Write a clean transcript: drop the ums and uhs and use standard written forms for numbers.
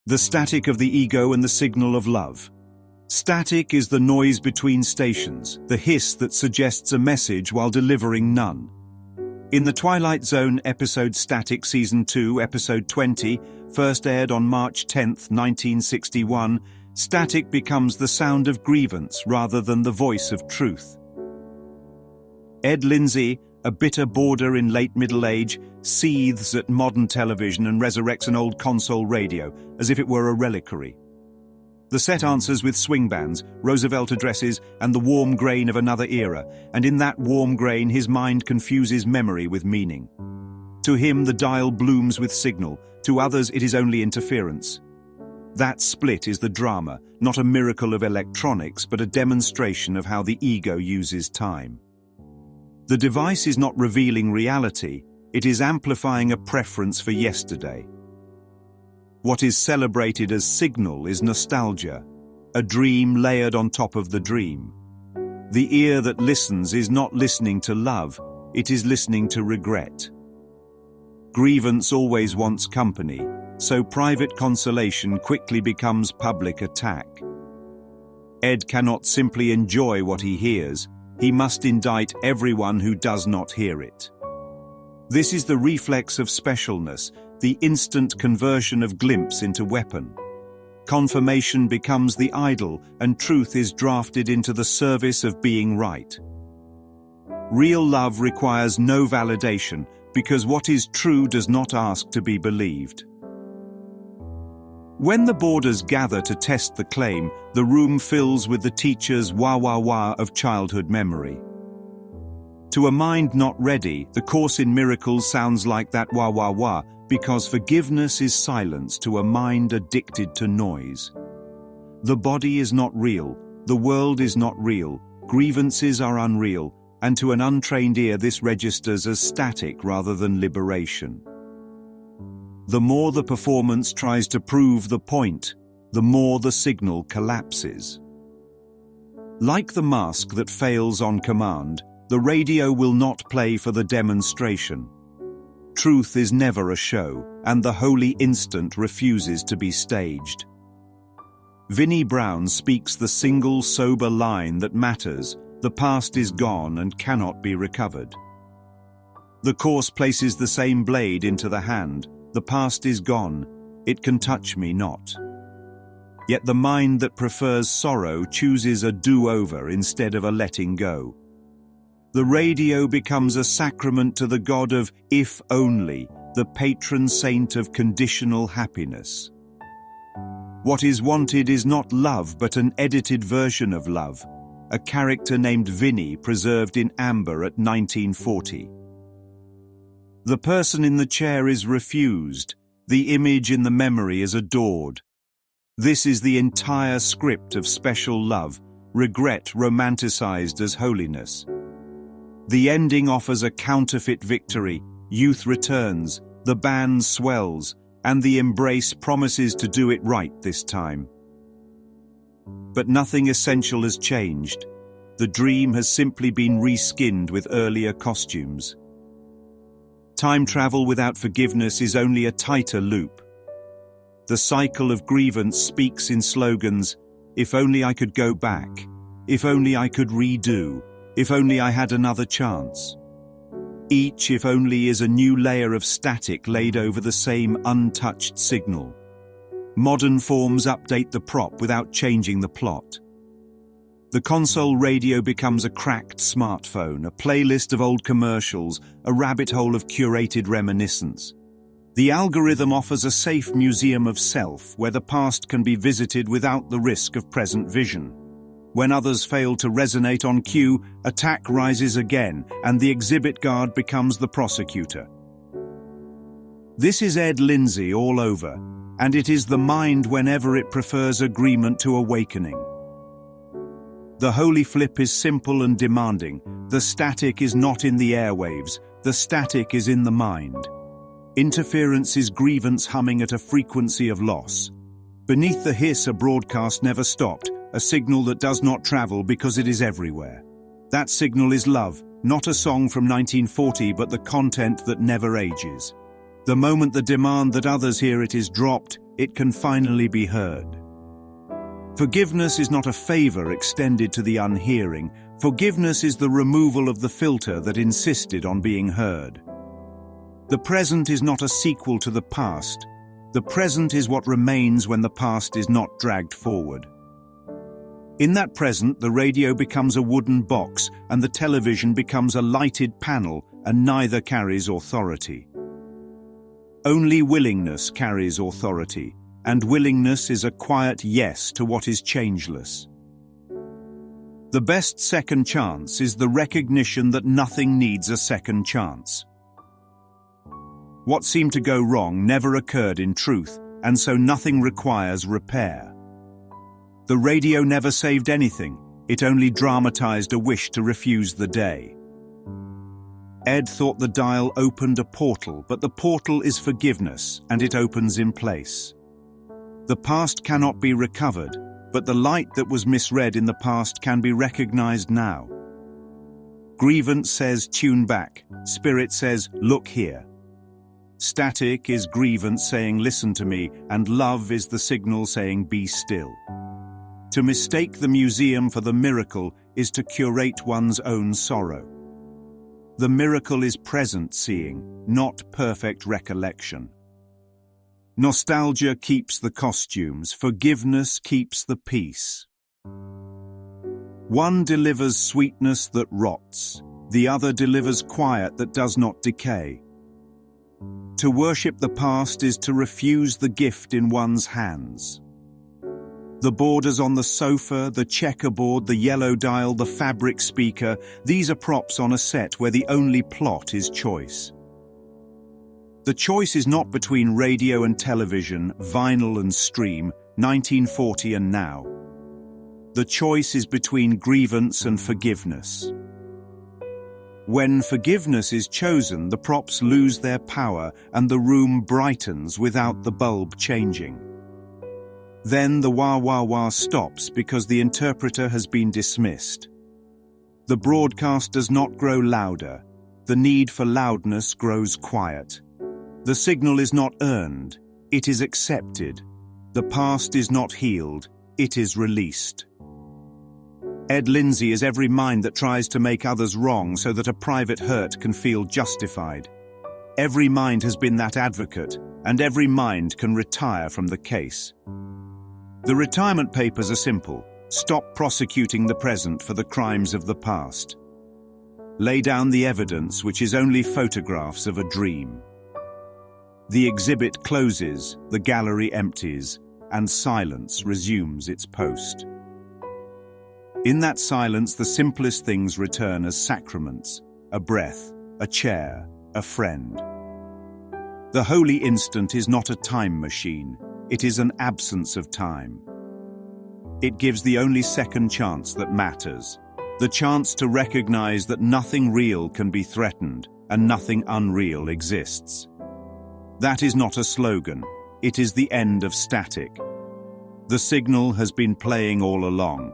The static of the ego and the signal of love. Static is the noise between stations, the hiss that suggests a message while delivering none. In the Twilight Zone episode Static Season 2, Episode 20, first aired on March 10, 1961, static becomes the sound of grievance rather than the voice of truth. Ed Lindsay, a bitter boarder in late middle age, seethes at modern television and resurrects an old console radio, as if it were a reliquary. The set answers with swing bands, Roosevelt addresses, and the warm grain of another era, and in that warm grain his mind confuses memory with meaning. To him the dial blooms with signal, to others it is only interference. That split is the drama, not a miracle of electronics, but a demonstration of how the ego uses time. The device is not revealing reality, it is amplifying a preference for yesterday. What is celebrated as signal is nostalgia, a dream layered on top of the dream. The ear that listens is not listening to love, it is listening to regret. Grievance always wants company, so private consolation quickly becomes public attack. Ed cannot simply enjoy what he hears, he must indict everyone who does not hear it. This is the reflex of specialness, the instant conversion of glimpse into weapon. Confirmation becomes the idol, and truth is drafted into the service of being right. Real love requires no validation, because what is true does not ask to be believed. When the boarders gather to test the claim, the room fills with the teacher's wah-wah-wah of childhood memory. To a mind not ready, the Course in Miracles sounds like that wah-wah-wah, because forgiveness is silence to a mind addicted to noise. The body is not real, the world is not real, grievances are unreal, and to an untrained ear this registers as static rather than liberation. The more the performance tries to prove the point, the more the signal collapses. Like the mask that fails on command, the radio will not play for the demonstration. Truth is never a show, and the holy instant refuses to be staged. Vinnie Brown speaks the single sober line that matters: the past is gone and cannot be recovered. The Course places the same blade into the hand: the past is gone, it can touch me not. Yet the mind that prefers sorrow chooses a do-over instead of a letting go. The radio becomes a sacrament to the god of if only, the patron saint of conditional happiness. What is wanted is not love, but an edited version of love, a character named Vinnie preserved in amber at 1940. The person in the chair is refused, the image in the memory is adored. This is the entire script of special love, regret romanticized as holiness. The ending offers a counterfeit victory, youth returns, the band swells, and the embrace promises to do it right this time. But nothing essential has changed. The dream has simply been reskinned with earlier costumes. Time travel without forgiveness is only a tighter loop. The cycle of grievance speaks in slogans: if only I could go back, if only I could redo, if only I had another chance. Each if only is a new layer of static laid over the same untouched signal. Modern forms update the prop without changing the plot. The console radio becomes a cracked smartphone, a playlist of old commercials, a rabbit hole of curated reminiscence. The algorithm offers a safe museum of self where the past can be visited without the risk of present vision. When others fail to resonate on cue, attack rises again, and the exhibit guard becomes the prosecutor. This is Ed Lindsay all over, and it is the mind whenever it prefers agreement to awakening. The holy flip is simple and demanding. The static is not in the airwaves, the static is in the mind. Interference is grievance humming at a frequency of loss. Beneath the hiss, a broadcast never stopped, a signal that does not travel because it is everywhere. That signal is love, not a song from 1940, but the content that never ages. The moment the demand that others hear it is dropped, it can finally be heard. Forgiveness is not a favor extended to the unhearing. Forgiveness is the removal of the filter that insisted on being heard. The present is not a sequel to the past. The present is what remains when the past is not dragged forward. In that present, the radio becomes a wooden box and the television becomes a lighted panel, and neither carries authority. Only willingness carries authority, and willingness is a quiet yes to what is changeless. The best second chance is the recognition that nothing needs a second chance. What seemed to go wrong never occurred in truth, and so nothing requires repair. The radio never saved anything, it only dramatized a wish to refuse the day. Ed thought the dial opened a portal, but the portal is forgiveness, and it opens in place. The past cannot be recovered, but the light that was misread in the past can be recognized now. Grievance says, tune back. Spirit says, look here. Static is grievance saying, listen to me, and love is the signal saying, be still. To mistake the museum for the miracle is to curate one's own sorrow. The miracle is present seeing, not perfect recollection. Nostalgia keeps the costumes, forgiveness keeps the peace. One delivers sweetness that rots, the other delivers quiet that does not decay. To worship the past is to refuse the gift in one's hands. The borders on the sofa, the checkerboard, the yellow dial, the fabric speaker, these are props on a set where the only plot is choice. The choice is not between radio and television, vinyl and stream, 1940 and now. The choice is between grievance and forgiveness. When forgiveness is chosen, the props lose their power and the room brightens without the bulb changing. Then the wah-wah-wah stops because the interpreter has been dismissed. The broadcast does not grow louder. The need for loudness grows quiet. The signal is not earned. It is accepted. The past is not healed. It is released. Ed Lindsay is every mind that tries to make others wrong so that a private hurt can feel justified. Every mind has been that advocate, and every mind can retire from the case. The retirement papers are simple. Stop prosecuting the present for the crimes of the past. Lay down the evidence, which is only photographs of a dream. The exhibit closes, the gallery empties, and silence resumes its post. In that silence, the simplest things return as sacraments: a breath, a chair, a friend. The holy instant is not a time machine. It is an absence of time. It gives the only second chance that matters, the chance to recognize that nothing real can be threatened and nothing unreal exists. That is not a slogan. It is the end of static. The signal has been playing all along.